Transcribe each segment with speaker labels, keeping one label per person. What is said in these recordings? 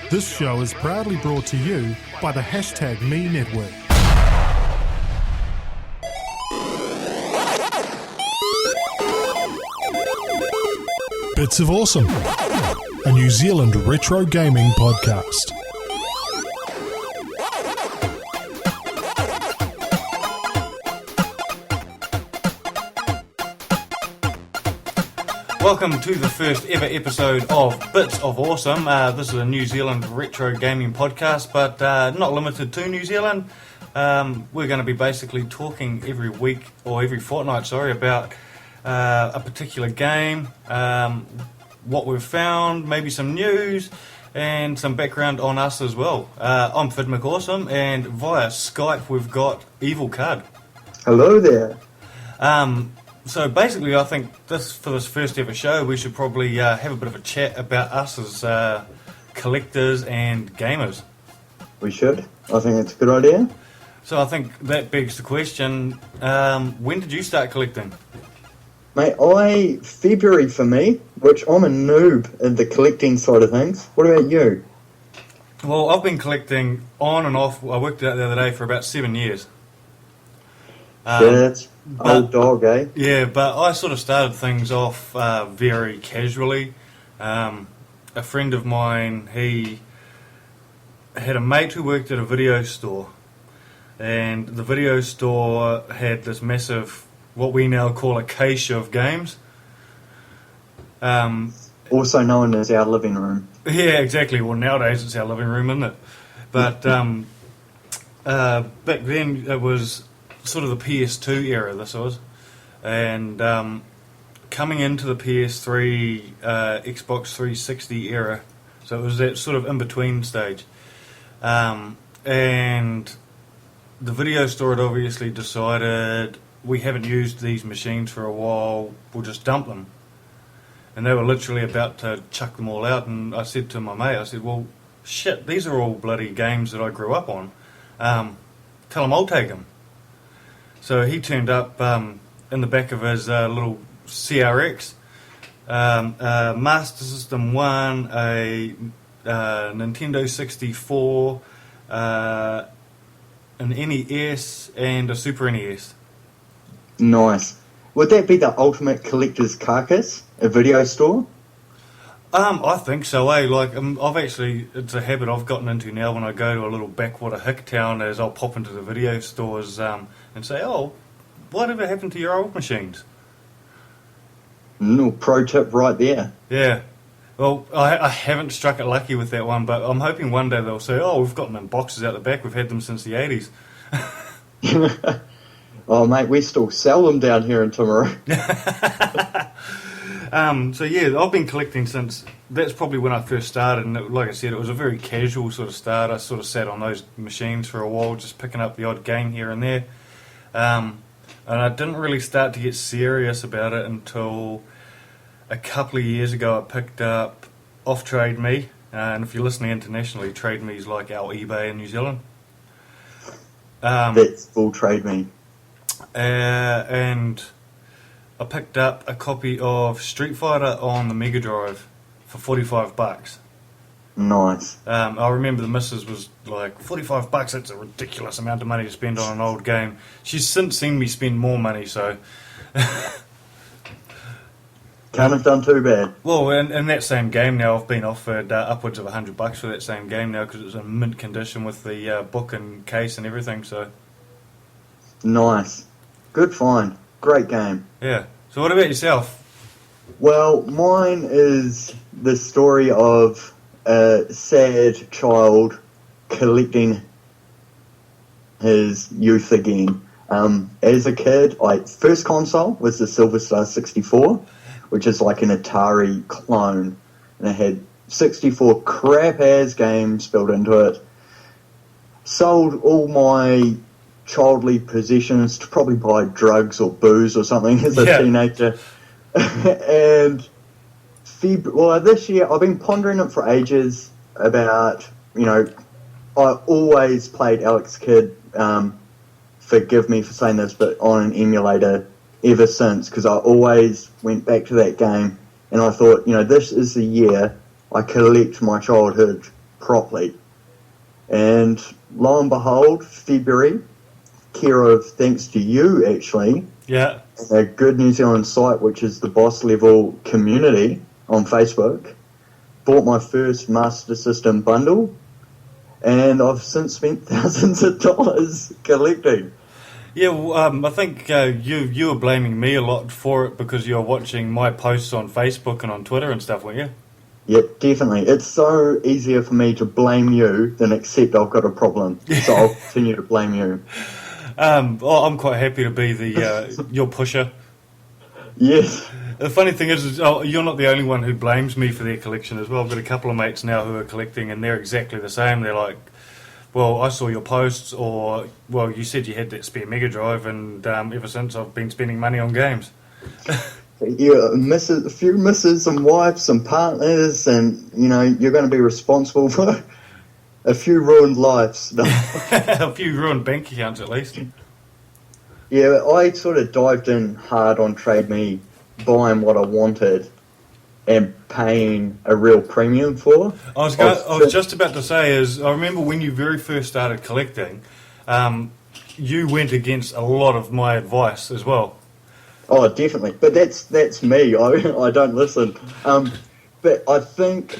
Speaker 1: This show is proudly brought to you by the #Me Network. Bits of Awesome, a New Zealand retro gaming podcast.
Speaker 2: Welcome to the first ever episode of Bits of Awesome. This is a New Zealand retro gaming podcast, but not limited to New Zealand. We're going to be basically talking every week, or every fortnight, about a particular game, what we've found, maybe some news, and some background on us as well. I'm Phid McAwesome, and via Skype we've got Evil Cud.
Speaker 3: Hello there.
Speaker 2: So basically, I think for this first ever show, we should probably have a bit of a chat about us as collectors and gamers.
Speaker 3: We should. I think it's a good idea.
Speaker 2: So I think that begs the question, when did you start collecting?
Speaker 3: Mate, February for me, which I'm a noob in the collecting side of things. What about you?
Speaker 2: Well, I've been collecting on and off. I worked it out the other day for about 7 years.
Speaker 3: That's old dog, eh?
Speaker 2: Yeah, but I sort of started things off very casually. A friend of mine, he had a mate who worked at a video store, and the video store had this massive, what we now call a cache of games.
Speaker 3: Also known as our living room.
Speaker 2: Yeah, exactly. Well, nowadays it's our living room, isn't it? But back then it was sort of the PS2 era, this was, and coming into the PS3, Xbox 360 era, so it was that sort of in-between stage, and the video store had obviously decided, we haven't used these machines for a while, we'll just dump them, and they were literally about to chuck them all out, and I said to my mate, I said, well, shit, these are all bloody games that I grew up on, tell them I'll take them. So he turned up in the back of his little CRX, Master System 1, a Nintendo 64, an NES, and a Super NES.
Speaker 3: Nice. Would that be the ultimate collector's carcass, a video store?
Speaker 2: I think so, eh? Like, it's a habit I've gotten into now when I go to a little backwater hick town, as I'll pop into the video stores and say, oh, whatever happened to your old machines?
Speaker 3: No, pro tip right there.
Speaker 2: Yeah. Well, I haven't struck it lucky with that one, but I'm hoping one day they'll say, oh, we've got them in boxes out the back, we've had them since the 80s.
Speaker 3: Oh, mate, we still sell them down here in Timaru.
Speaker 2: So yeah, I've been collecting since, that's probably when I first started, and like I said, it was a very casual sort of start. I sort of sat on those machines for a while, just picking up the odd game here and there, and I didn't really start to get serious about it until a couple of years ago. I picked up off Trade Me, and if you're listening internationally, Trade Me is like our eBay in New Zealand.
Speaker 3: That's full Trade Me.
Speaker 2: And I picked up a copy of Street Fighter on the Mega Drive for $45.
Speaker 3: Nice.
Speaker 2: I remember the missus was like, $45, that's a ridiculous amount of money to spend on an old game. She's since seen me spend more money, so...
Speaker 3: Can't have done too bad.
Speaker 2: Well, in that same game now, I've been offered upwards of $100 for that same game now, because it's in mint condition with the book and case and everything, so...
Speaker 3: Nice. Good find. Great game.
Speaker 2: Yeah. So what about yourself?
Speaker 3: Well, mine is the story of a sad child collecting his youth again. As a kid, first console was the Silver Star 64, which is like an Atari clone, and it had 64 crap-ass games built into it. Sold all my childly possessions to probably buy drugs or booze or something as a teenager. And this year I've been pondering it for ages about, I always played Alex Kidd, forgive me for saying this, but on an emulator ever since, because I always went back to that game, and I thought, this is the year I collect my childhood properly. And lo and behold, February, care of thanks to you actually,
Speaker 2: Yeah.
Speaker 3: a good New Zealand site which is the Boss Level Community on Facebook, bought my first Master System bundle, and I've since spent thousands of dollars collecting.
Speaker 2: Yeah, well, I think you were blaming me a lot for it because you were watching my posts on Facebook and on Twitter and stuff, weren't you?
Speaker 3: Yep, definitely. It's so easier for me to blame you than accept I've got a problem. So I'll continue to blame you.
Speaker 2: I'm quite happy to be your pusher.
Speaker 3: Yes.
Speaker 2: The funny thing is you're not the only one who blames me for their collection as well. I've got a couple of mates now who are collecting, and they're exactly the same. They're like, well, I saw your posts, or, well, you said you had that spare Mega Drive, and ever since I've been spending money on games.
Speaker 3: Yeah, a few misses and wives and partners, and, you're going to be responsible for a few ruined lives.
Speaker 2: A few ruined bank accounts, at least.
Speaker 3: Yeah, I sort of dived in hard on Trade Me, buying what I wanted and paying a real premium for.
Speaker 2: I was just about to say, I remember when you very first started collecting, you went against a lot of my advice as well.
Speaker 3: Oh, definitely. But that's me. I don't listen. But I think,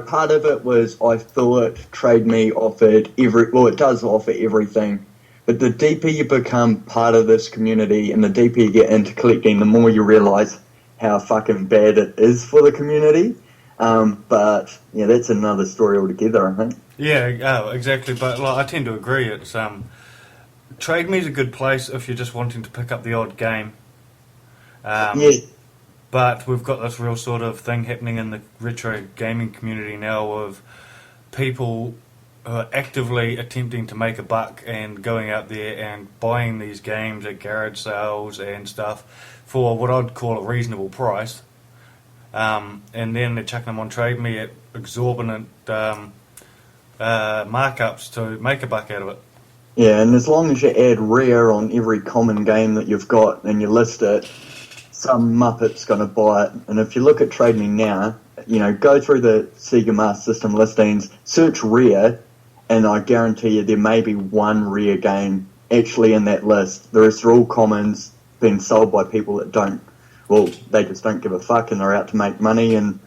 Speaker 3: part of it was I thought Trade Me offered it does offer everything. But the deeper you become part of this community and the deeper you get into collecting, the more you realise how fucking bad it is for the community. But, yeah, that's another story altogether, I think.
Speaker 2: Yeah, exactly. But I tend to agree. It's Trade Me's a good place if you're just wanting to pick up the odd game.
Speaker 3: Yeah.
Speaker 2: But we've got this real sort of thing happening in the retro gaming community now of people who are actively attempting to make a buck and going out there and buying these games at garage sales and stuff for what I'd call a reasonable price. And then they're chucking them on Trade Me at exorbitant markups to make a buck out of it.
Speaker 3: Yeah, and as long as you add rare on every common game that you've got and you list it, some muppet's going to buy it. And if you look at Trade Me now, go through the Sega Master System listings, search rare, and I guarantee you there may be one rare game actually in that list. The rest are all commons being sold by people that they just don't give a fuck and they're out to make money and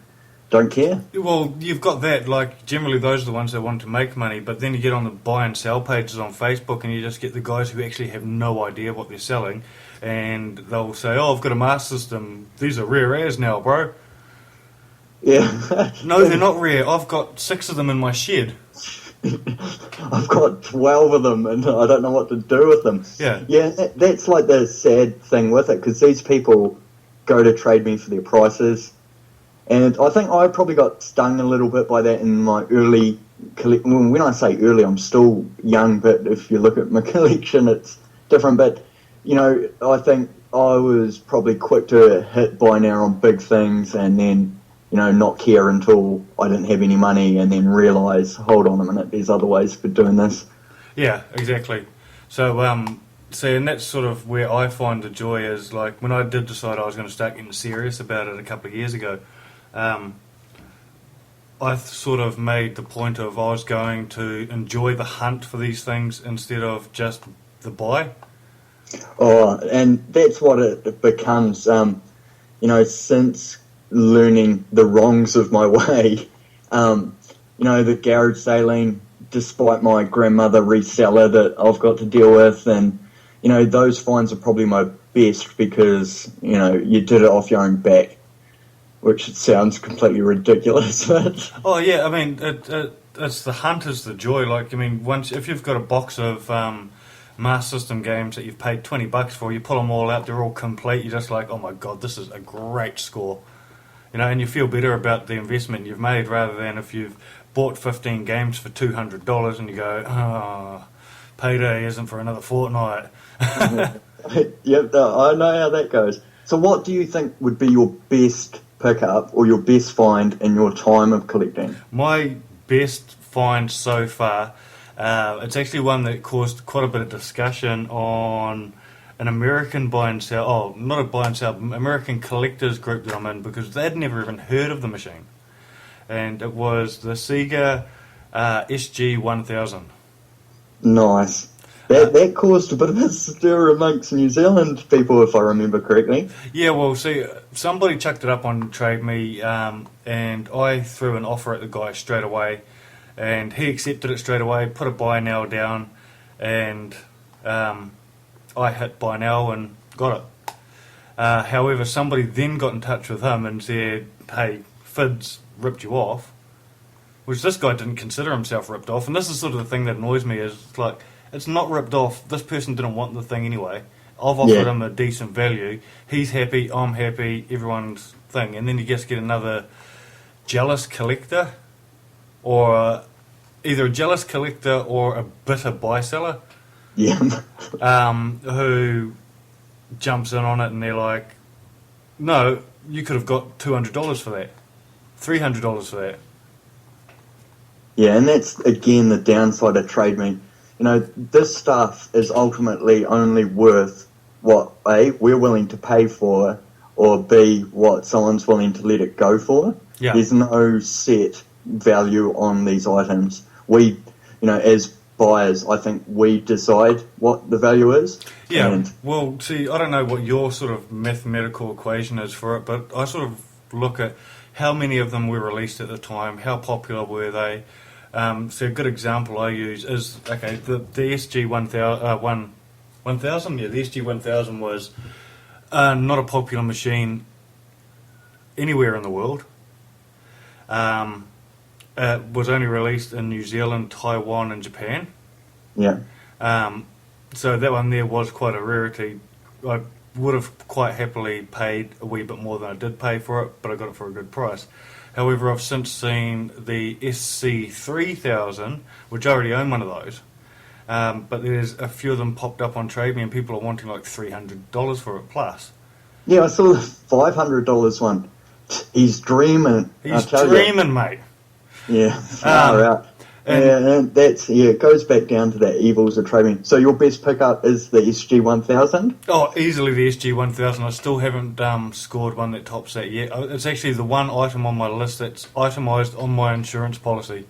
Speaker 3: don't care.
Speaker 2: Well, you've got that, generally those are the ones that want to make money, but then you get on the buy and sell pages on Facebook and you just get the guys who actually have no idea what they're selling, and they'll say, oh, I've got a Master System, these are rare as now, bro.
Speaker 3: Yeah.
Speaker 2: No, they're not rare, I've got 6 of them in my shed.
Speaker 3: I've got 12 of them and I don't know what to do with them.
Speaker 2: Yeah.
Speaker 3: Yeah, that's like the sad thing with it, because these people go to Trade Me for their prices. And I think I probably got stung a little bit by that in my early collection. When I say early, I'm still young, but if you look at my collection, it's different. But, I think I was probably quick to hit buy now on big things and then, not care until I didn't have any money and then realise, hold on a minute, there's other ways for doing this.
Speaker 2: Yeah, exactly. So, and that's sort of where I find the joy is, when I did decide I was going to start getting serious about it a couple of years ago, I sort of made the point of I was going to enjoy the hunt for these things instead of just the buy.
Speaker 3: Oh, and that's what it becomes, since learning the wrongs of my way, the garage sailing, despite my grandmother reseller that I've got to deal with, and, those finds are probably my best because, you did it off your own back. Which sounds completely ridiculous, but...
Speaker 2: Oh, yeah, I mean, it's the hunt is the joy. If you've got a box of Master System games that you've paid $20 for, you pull them all out, they're all complete, you're just like, oh my god, this is a great score. And you feel better about the investment you've made rather than if you've bought 15 games for $200 and you go, payday isn't for another fortnight.
Speaker 3: Yep, I know how that goes. So what do you think would be your best pickup or your best find in your time of collecting?
Speaker 2: My best find so far, it's actually one that caused quite a bit of discussion on an American buy and sell, not a buy and sell, American collectors group that I'm in, because they'd never even heard of the machine. And it was the Sega SG-1000.
Speaker 3: Nice. That caused a bit of a stir amongst New Zealand people, if I remember correctly.
Speaker 2: Yeah, well, see, somebody chucked it up on Trade Me, and I threw an offer at the guy straight away, and he accepted it straight away, put a buy now down, and I hit buy now and got it. However, somebody then got in touch with him and said, hey, Phid's ripped you off, which this guy didn't consider himself ripped off, and this is sort of the thing that annoys me, is like, it's not ripped off. This person didn't want the thing anyway. I've offered him a decent value. He's happy, I'm happy, everyone's thing. And then you just get another jealous collector, or either a jealous collector or a bitter buy seller, who jumps in on it and they're like, no, you could have got $200 for that, $300 for that.
Speaker 3: Yeah, and that's, again, the downside of Trade Me. You know, this stuff is ultimately only worth what, A, we're willing to pay for, or B, what someone's willing to let it go for.
Speaker 2: Yeah.
Speaker 3: There's no set value on these items. We, you know, as buyers, I think we decide what the value is.
Speaker 2: Yeah,
Speaker 3: and
Speaker 2: well, see, I don't know what your sort of mathematical equation is for it, but I sort of look at how many of them were released at the time, how popular were they. So a good example I use is, okay, the SG-1000, the SG-1000 was not a popular machine anywhere in the world. It was only released in New Zealand, Taiwan and Japan.
Speaker 3: Yeah.
Speaker 2: So that one there was quite a rarity. I would have quite happily paid a wee bit more than I did pay for it, but I got it for a good price. However, I've since seen the SC3000, which I already own one of those, but there's a few of them popped up on Trade Me and people are wanting like $300 for it plus.
Speaker 3: Yeah, I saw the $500 one. He's dreaming.
Speaker 2: He's dreaming, mate.
Speaker 3: Yeah, far out. And that's, it goes back down to that evils of Trade Me. So your best pickup is the SG-1000?
Speaker 2: Oh, easily the SG-1000. I still haven't scored one that tops that yet. It's actually the one item on my list that's itemised on my insurance policy.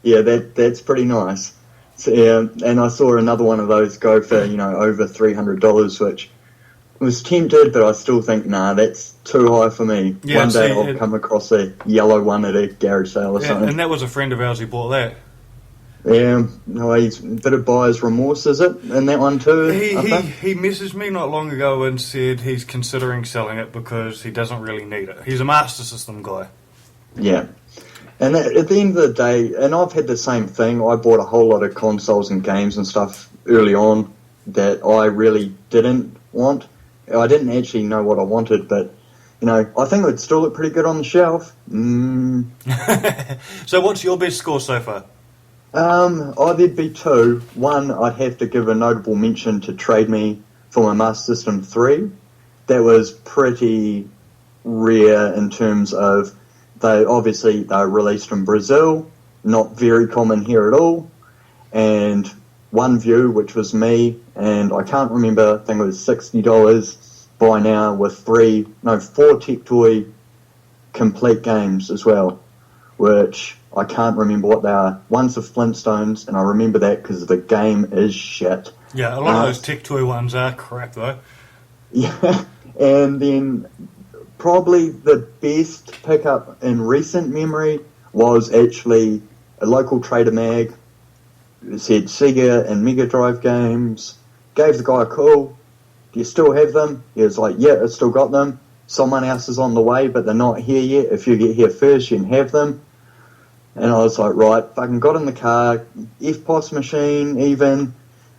Speaker 3: Yeah, that's pretty nice. So, and I saw another one of those go for, you know, over $300, which was tempted, but I still think, nah, that's too high for me.
Speaker 2: Yeah,
Speaker 3: one day I'll come across a yellow one at a garage sale or something.
Speaker 2: And that was a friend of ours who bought that.
Speaker 3: Yeah, no, he's a bit of buyer's remorse, is it? And that one too,
Speaker 2: He messaged me not long ago and said he's considering selling it because he doesn't really need it. He's a Master System guy.
Speaker 3: Yeah. And at the end of the day, and I've had the same thing, I bought a whole lot of consoles and games and stuff early on that I really didn't want. I didn't actually know what I wanted, but, you know, I think it would still look pretty good on the shelf.
Speaker 2: So what's your best score so far?
Speaker 3: There'd be two. One, I'd have to give a notable mention to Trade Me for my Master System 3. That was pretty rare in terms of, they released in Brazil, not very common here at all, and one view, which was me, and I can't remember, I think it was $60 buy now with 4 Tech Toy complete games as well, which I can't remember what they are. One's the Flintstones, and I remember that because the game is shit.
Speaker 2: Yeah, a lot of those Tech Toy ones are crap though.
Speaker 3: Yeah, and then probably the best pickup in recent memory was actually a local trader mag. It said Sega and Mega Drive games. Gave the guy a call. Do you still have them? He was like, yeah, I still got them. Someone else is on the way, but they're not here yet. If you get here first, you can have them. And I was like, right, fucking got in the car, FPOS machine even,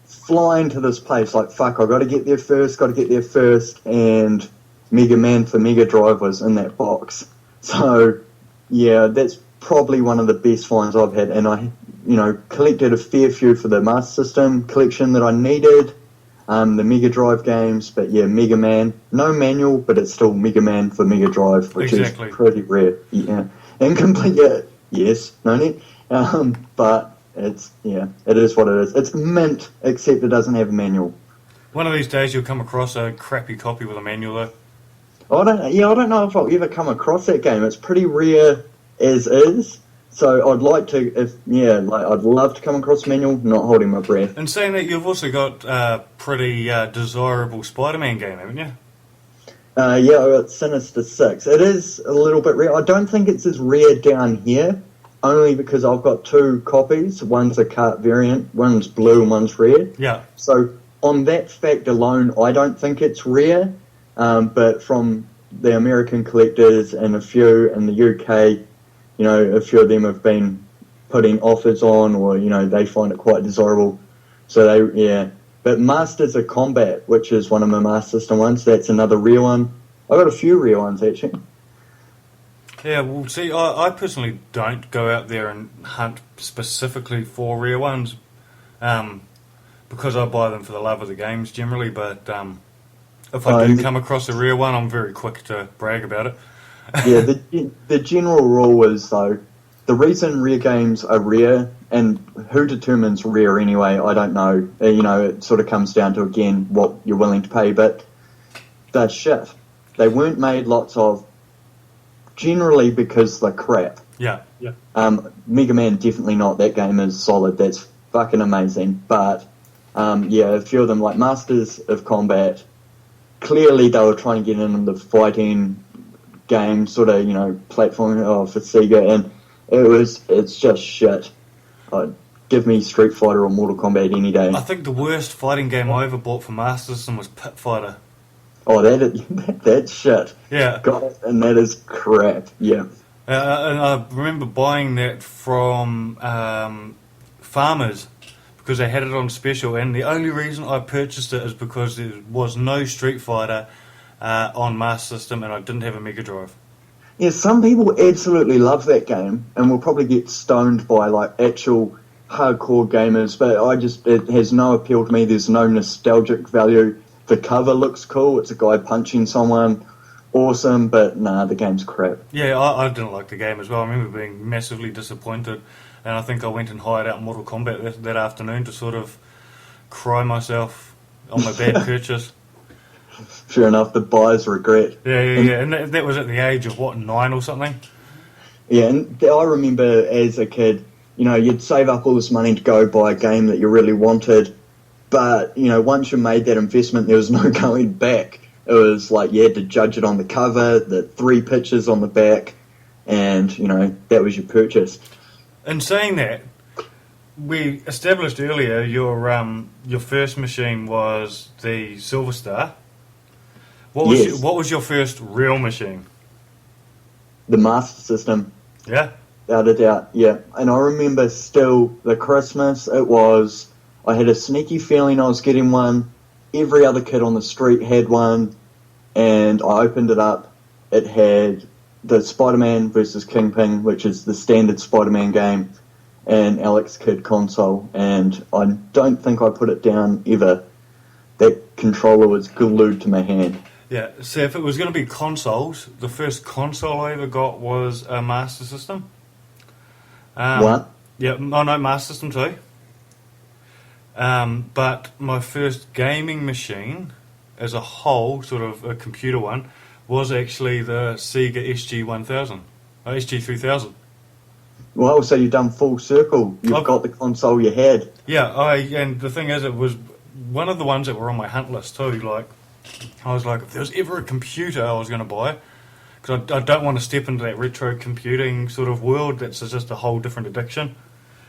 Speaker 3: flying to this place, like, fuck, I got to get there first, and Mega Man for Mega Drive was in that box. So, yeah, that's probably one of the best finds I've had, and I, collected a fair few for the Master System collection that I needed, the Mega Drive games, but yeah, Mega Man, no manual, but it's still Mega Man for Mega Drive, which is pretty rare, yeah, and complete, yeah, yes, no need, but it's, yeah, it is what it is. It's mint, except it doesn't have a manual.
Speaker 2: One of these days you'll come across a crappy copy with a manual though.
Speaker 3: I don't know if I'll ever come across that game. It's pretty rare as is, So I'd like to, I'd love to come across a manual, not holding my breath.
Speaker 2: And saying that, you've also got a pretty desirable Spider-Man game, haven't you?
Speaker 3: I got Sinister 6. It is a little bit rare. I don't think it's as rare down here, only because I've got 2 copies. One's a cart variant, one's blue and one's red.
Speaker 2: Yeah.
Speaker 3: So on that fact alone, I don't think it's rare, but from the American collectors and a few in the UK, a few of them have been putting offers on, or, they find it quite desirable. So But Masters of Kombat, which is one of my Master System ones, that's another rare one. I got a few rare ones, actually.
Speaker 2: Yeah, well, see, I personally don't go out there and hunt specifically for rare ones, because I buy them for the love of the games generally, but if I do come across a rare one, I'm very quick to brag about it.
Speaker 3: Yeah, the general rule is, though, the reason rare games are rare, and who determines rare anyway, I don't know. It sort of comes down to, again, what you're willing to pay, but they're shit. They weren't made lots of, generally because they're crap.
Speaker 2: Yeah.
Speaker 3: Mega Man, definitely not. That game is solid. That's fucking amazing. But, a few of them, like Masters of Kombat, clearly they were trying to get in the fighting game, sort of, platform for Sega, and it's just shit. Give me Street Fighter or Mortal Kombat any day.
Speaker 2: I think the worst fighting game I ever bought for Master System was Pit Fighter.
Speaker 3: Oh, that's shit.
Speaker 2: Yeah.
Speaker 3: Got it, and that is crap, yeah.
Speaker 2: And I remember buying that from Farmers because they had it on special, and the only reason I purchased it is because there was no Street Fighter on Master System, and I didn't have a Mega Drive.
Speaker 3: Yeah, some people absolutely love that game and will probably get stoned by like actual hardcore gamers, but it has no appeal to me. There's no nostalgic value. The cover looks cool. It's a guy punching someone. Awesome, but nah, the game's crap.
Speaker 2: Yeah, I didn't like the game as well. I remember being massively disappointed, and I think I went and hired out Mortal Kombat that afternoon to sort of cry myself on my bad purchase.
Speaker 3: Fair enough, the buyer's regret.
Speaker 2: Yeah, and that was at the age of, 9 or something?
Speaker 3: Yeah, and I remember as a kid, you'd save up all this money to go buy a game that you really wanted, but, once you made that investment, there was no going back. It was like you had to judge it on the cover, the 3 pictures on the back, and, that was your purchase.
Speaker 2: In saying that, we established earlier your first machine was the Silver Star. What was your first real machine?
Speaker 3: The Master System.
Speaker 2: Yeah?
Speaker 3: Without a doubt, yeah. And I remember still the Christmas, I had a sneaky feeling I was getting one. Every other kid on the street had one, and I opened it up. It had the Spider-Man versus Kingpin, which is the standard Spider-Man game, and Alex Kidd console, and I don't think I put it down ever. That controller was glued to my hand.
Speaker 2: Yeah, so if it was going to be consoles, the first console I ever got was a Master System.
Speaker 3: What?
Speaker 2: Yeah, no, Master System too. But my first gaming machine, as a whole, sort of a computer one, was actually the Sega SG-1000, SG-3000.
Speaker 3: Well, so you've done full circle. You've got the console you had.
Speaker 2: Yeah, and the thing is, it was one of the ones that were on my hunt list too. Like, I was like, if there was ever a computer I was going to buy, because I don't want to step into that retro computing sort of world. That's just a whole different addiction.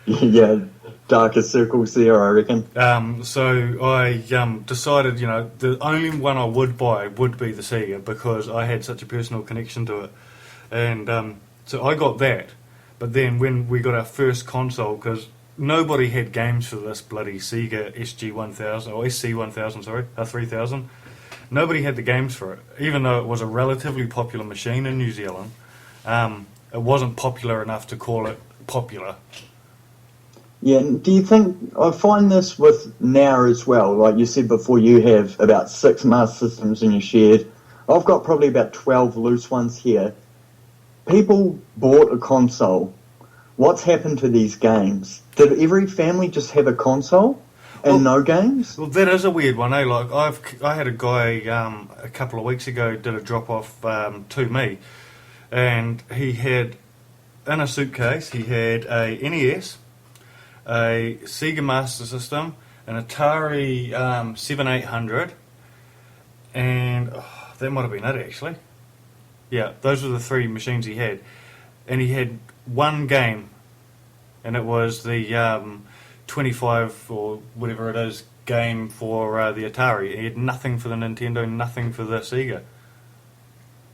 Speaker 3: Yeah, darker circles there, I reckon.
Speaker 2: So I decided, the only one I would buy would be the Sega, because I had such a personal connection to it. And so I got that. But then when we got our first console, because nobody had games for this bloody Sega SG-1000, or SC-1000, sorry, 3000. Nobody had the games for it, even though it was a relatively popular machine in New Zealand. It wasn't popular enough to call it popular.
Speaker 3: Yeah, and do you think, I find this with now as well, like you said before, you have about 6 Master Systems in your shed. I've got probably about 12 loose ones here. People bought a console. What's happened to these games? Did every family just have a console and no games?
Speaker 2: Well, that is a weird one, eh? Like, I had a guy a couple of weeks ago did a drop-off to me, and he had in a suitcase, he had a NES, a Sega Master System, an Atari 7800, and that might have been it actually. Yeah, those were the three machines he had. And he had one game, and it was the 25 or whatever it is game for the Atari. He had nothing for the Nintendo, nothing for the Sega.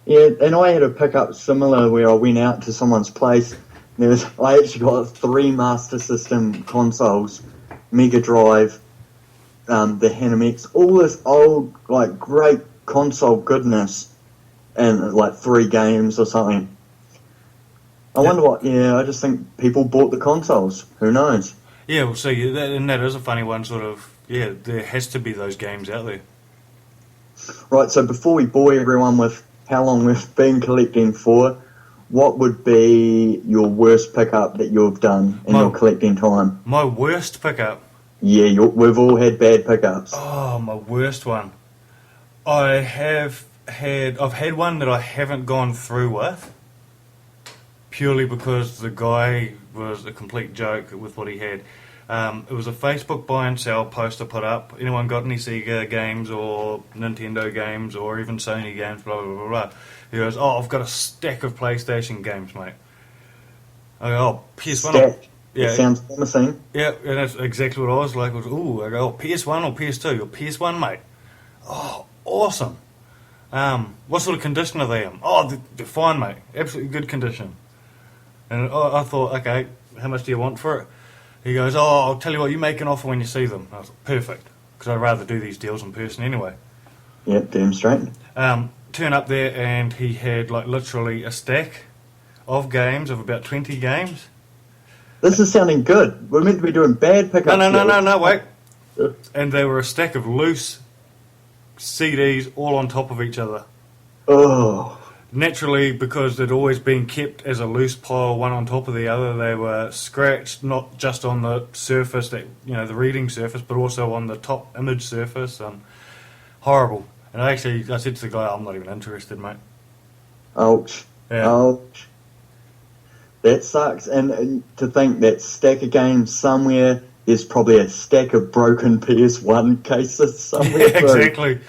Speaker 3: Yeah, and I had a pickup similar where I went out to someone's place. I actually got 3 Master System consoles, Mega Drive, the Hanamex, all this old, like, great console goodness, and like 3 games or something. I wonder what, I just think people bought the consoles. Who knows?
Speaker 2: Yeah, well, see, that is a funny one, sort of. Yeah, there has to be those games out there.
Speaker 3: Right, so before we bore everyone with how long we've been collecting for, what would be your worst pickup that you've done in your collecting time?
Speaker 2: My worst pickup?
Speaker 3: Yeah, we've all had bad pickups.
Speaker 2: Oh, my worst one. I've had one that I haven't gone through with, purely because the guy was a complete joke with what he had. It was a Facebook buy and sell post I put up. Anyone got any Sega games or Nintendo games or even Sony games, blah, blah, blah, blah. He goes, I've got a stack of PlayStation games, mate. I go, PS1.
Speaker 3: Stack.
Speaker 2: Yeah.
Speaker 3: It sounds promising.
Speaker 2: Yeah, and that's exactly what I was like. I go, PS1 or PS2? Or PS1, mate. Oh, awesome. What sort of condition are they in? They're fine, mate. Absolutely good condition. And I thought, okay, how much do you want for it? He goes, I'll tell you what, you make an offer when you see them. I was like, perfect, because I'd rather do these deals in person anyway.
Speaker 3: Yep, damn straight.
Speaker 2: Turn up there, and he had like literally a stack of games, of about 20 games.
Speaker 3: This is sounding good. We're meant to be doing bad pickups.
Speaker 2: No, wait. And they were a stack of loose CDs all on top of each other.
Speaker 3: Oh.
Speaker 2: Naturally, because they'd always been kept as a loose pile, one on top of the other, they were scratched not just on the surface, the reading surface, but also on the top image surface. Horrible. And I said to the guy, I'm not even interested, mate.
Speaker 3: Ouch.
Speaker 2: Yeah.
Speaker 3: Ouch. That sucks. And to think that stack of games somewhere, there's probably a stack of broken PS1 cases somewhere.
Speaker 2: Yeah, exactly.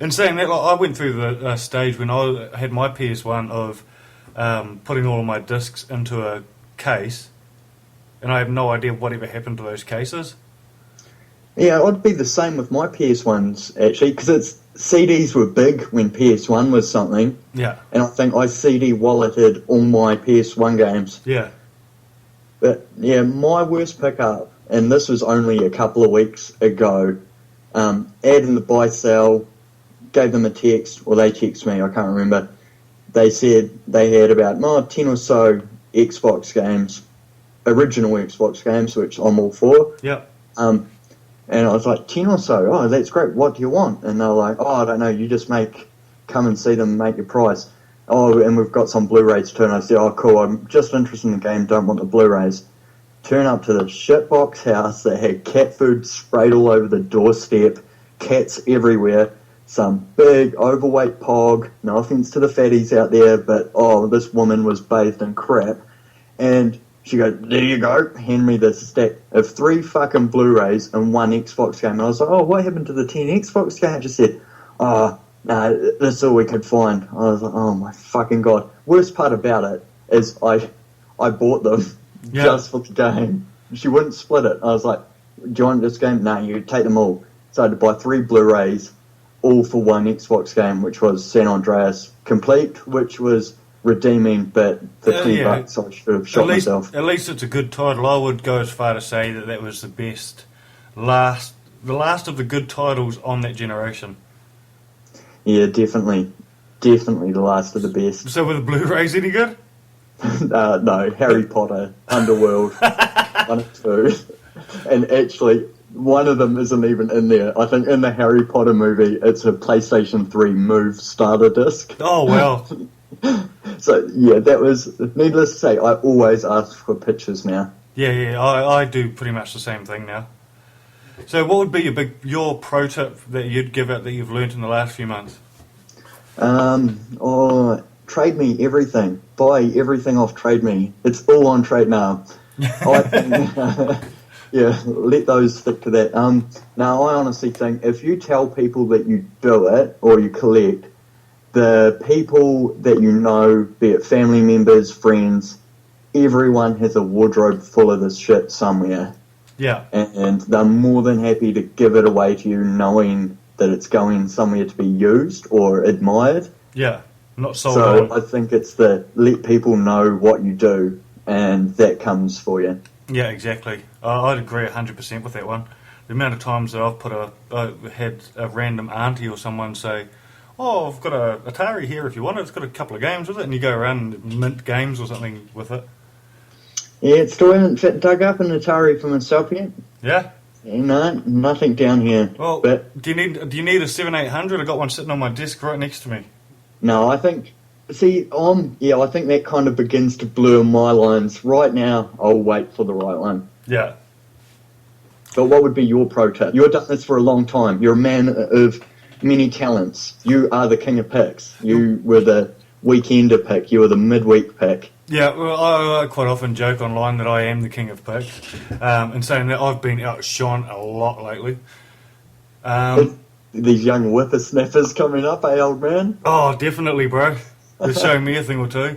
Speaker 2: And saying that, I went through the stage when I had my PS1 of putting all of my discs into a case, and I have no idea whatever happened to those cases.
Speaker 3: Yeah, I'd be the same with my PS1s, actually, because CDs were big when PS1 was something.
Speaker 2: Yeah.
Speaker 3: And I think I CD walleted all my PS1 games.
Speaker 2: Yeah.
Speaker 3: But, yeah, my worst pickup, and this was only a couple of weeks ago, ad in the buy-sell, gave them a text, or they texted me, I can't remember. They said they had about 10 or so Xbox games, original Xbox games, which I'm all for.
Speaker 2: Yep.
Speaker 3: And I was like, 10 or so? Oh, that's great. What do you want? And they're like, I don't know. You just come and see them, make your price. Oh, and we've got some Blu-rays too. And I said, cool. I'm just interested in the game. Don't want the Blu-rays. Turn up to the shitbox house that had cat food sprayed all over the doorstep, cats everywhere, some big overweight pog. No offense to the fatties out there, but this woman was bathed in crap. And she goes, there you go, hand me this stack of 3 fucking Blu-rays and 1 Xbox game. And I was like, what happened to the 10 Xbox game? She said, no, that's all we could find. I was like, oh my fucking God. Worst part about it is I bought them just for the game. She wouldn't split it. I was like, do you want this game? No, you take them all. So I had to buy 3 Blu-rays, all for 1 Xbox game, which was San Andreas Complete, which was redeeming, but for $20 I should have shot myself.
Speaker 2: At least it's a good title. I would go as far to say that was the best, the last of the good titles on that generation.
Speaker 3: Yeah, definitely the last of the best.
Speaker 2: So were the Blu-rays any good?
Speaker 3: No, Harry Potter, Underworld, 1 and 2. And actually, one of them isn't even in there. I think in the Harry Potter movie, it's a PlayStation 3 Move starter disc.
Speaker 2: Oh, well.
Speaker 3: So, yeah, that was, needless to say, I always ask for pictures now.
Speaker 2: Yeah, I do pretty much the same thing now. So what would be your pro tip that you'd give out that you've learnt in the last few months?
Speaker 3: trade me everything. Buy everything off Trade Me. It's all on Trade Now. I think, yeah, let those stick to that. Now, I honestly think if you tell people that you do it or you collect, the people that you know, be it family members, friends, everyone has a wardrobe full of this shit somewhere.
Speaker 2: Yeah.
Speaker 3: And they're more than happy to give it away to you knowing that it's going somewhere to be used or admired.
Speaker 2: Yeah, not sold
Speaker 3: So
Speaker 2: on.
Speaker 3: I think it's the let people know what you do, and that comes for you.
Speaker 2: Yeah, exactly. I'd agree 100% with that one. The amount of times that I've had a random auntie or someone say, "Oh, I've got a Atari here if you want it. It's got a couple of games with it," and you go around and mint games or something with it.
Speaker 3: Yeah, it still hasn't dug up an Atari for myself yet.
Speaker 2: Yeah.
Speaker 3: No, nothing down here.
Speaker 2: Well,
Speaker 3: but
Speaker 2: do you need a 7800? I got one sitting on my desk right next to me.
Speaker 3: no, I think. See, I think that kind of begins to blur my lines. Right now, I'll wait for the right one.
Speaker 2: Yeah.
Speaker 3: But what would be your pro tip? You've done this for a long time. You're a man of many talents. You are the king of picks. You were the weekender pick. You were the midweek pick.
Speaker 2: Yeah, well, I quite often joke online that I am the king of picks, and saying that I've been outshone a lot lately.
Speaker 3: These young whippersnappers coming up, eh, old man?
Speaker 2: Oh, definitely, bro. They're showing me a thing or two.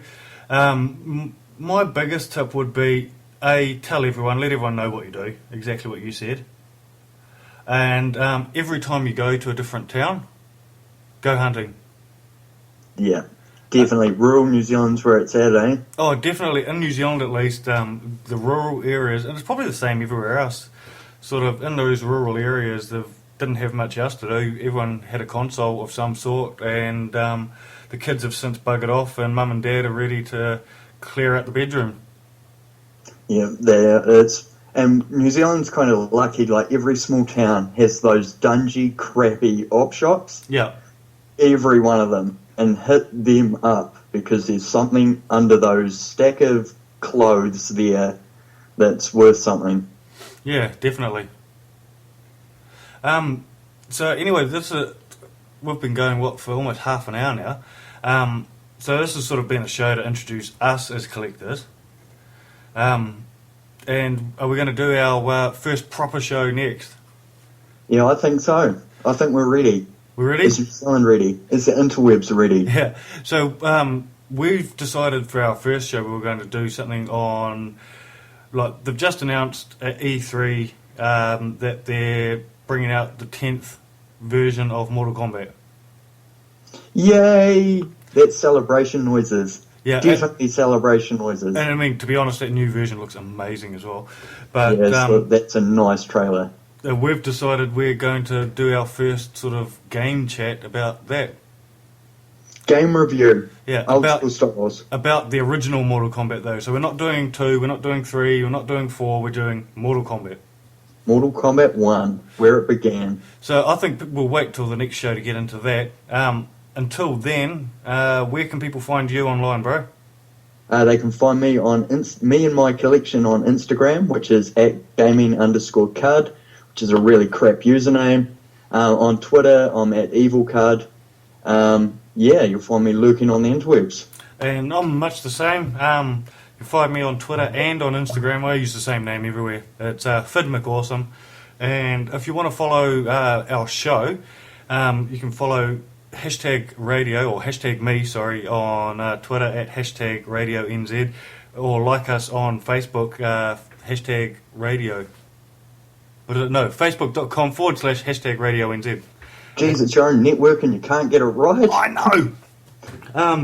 Speaker 2: My biggest tip would be, tell everyone, let everyone know what you do, exactly what you said. And every time you go to a different town, go hunting.
Speaker 3: Yeah, definitely. Rural New Zealand's where it's at, eh?
Speaker 2: Oh, definitely. In New Zealand, at least, the rural areas, and it's probably the same everywhere else, sort of in those rural areas, they didn't have much else to do. Everyone had a console of some sort, and the kids have since buggered off, and mum and dad are ready to clear out the bedroom.
Speaker 3: Yeah, and New Zealand's kind of lucky, like every small town has those dungy, crappy op shops.
Speaker 2: Yeah.
Speaker 3: Every one of them. And hit them up, because there's something under those stack of clothes there that's worth something.
Speaker 2: Yeah, definitely. So anyway, we've been going, for almost half an hour now. So this has sort of been a show to introduce us as collectors. And are we going to do our first proper show next?
Speaker 3: Yeah, I think so. I think we're ready.
Speaker 2: We're ready?
Speaker 3: Is New Zealand ready? Is the interwebs ready?
Speaker 2: Yeah. So we've decided for our first show we were going to do something on, like, they've just announced at E3 that they're bringing out the 10th version of Mortal Kombat.
Speaker 3: Yay! That's celebration noises.
Speaker 2: Yeah,
Speaker 3: Definitely celebration noises.
Speaker 2: and I mean, to be honest, that new version looks amazing as well. But
Speaker 3: Yeah, that's a nice trailer.
Speaker 2: we've decided we're going to do our first sort of game chat about that.
Speaker 3: Game review.
Speaker 2: Yeah,
Speaker 3: Old school styles.
Speaker 2: about the original Mortal Kombat though. So we're not doing 2, we're not doing 3, we're not doing 4, we're doing Mortal Kombat.
Speaker 3: Mortal Kombat 1, where it began.
Speaker 2: So I think we'll wait till the next show to get into that. Until then, where can people find you online, bro?
Speaker 3: They can find me on me and my collection on Instagram, which is at gaming_card, which is a really crap username. On Twitter, I'm at evilcard. Yeah, you'll find me lurking on the interwebs.
Speaker 2: And I'm much the same. You can find me on Twitter and on Instagram. I use the same name everywhere. It's FidMcAwesome. And if you want to follow our show, you can follow #radio or #me, sorry, on Twitter at #RadioNZ, or like us on Facebook, #radio. No, facebook.com/#RadioNZ.
Speaker 3: Jeez, it's your own network and you can't get it right.
Speaker 2: I know!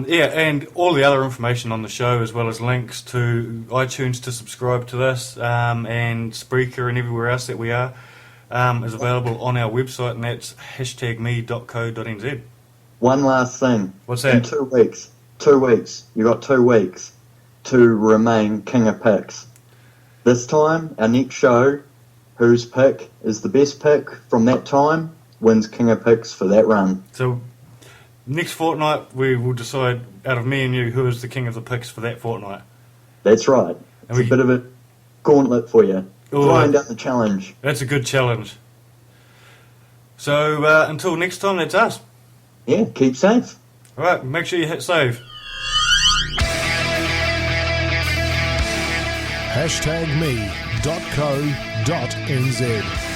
Speaker 2: Yeah, and all the other information on the show, as well as links to iTunes to subscribe to this, and Spreaker and everywhere else that we are, is available on our website, and that's #me.co.nz.
Speaker 3: One last thing.
Speaker 2: What's that?
Speaker 3: In 2 weeks, you got 2 weeks to remain king of picks. This time, our next show, whose pick is the best pick from that time, wins king of picks for that run.
Speaker 2: So next fortnight, we will decide out of me and you who is the king of the picks for that fortnight.
Speaker 3: That's right. It's a bit of a gauntlet for you. Throwing down the challenge.
Speaker 2: That's a good challenge. So until next time, that's us.
Speaker 3: Yeah, keep safe.
Speaker 2: All right, make sure you hit save.
Speaker 1: hashtagme.co.nz.